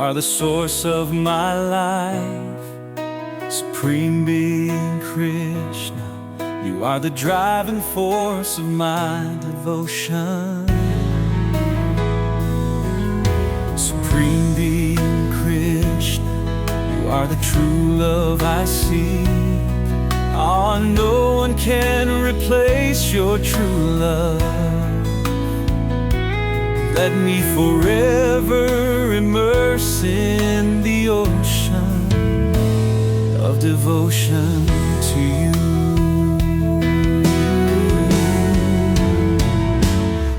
are the source of my life. Supreme Being Krishna, you are the driving force of my devotion. Supreme Being Krishna, you are the true love I see. Oh, no one can replace your true love. Let me forever immerse in the ocean of devotion to you.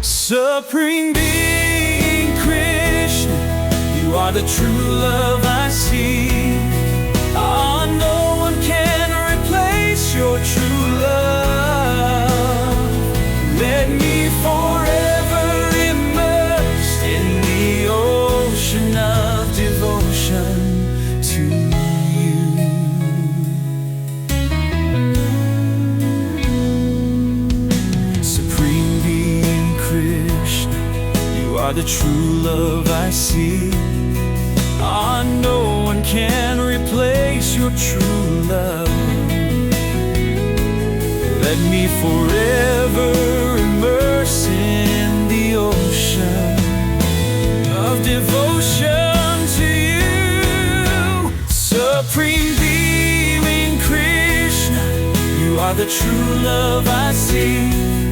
Supreme Being Krishna, you are the true love I see. Oh, no one can replace your true love. Let me forever immerse in the ocean of devotion to you. Supreme Being Krishna, you are the true love I see. Ah, no one can replace your true love. Let me forever immerse in the ocean of devotion to you. Supreme Being Krishna, you are the true love I see.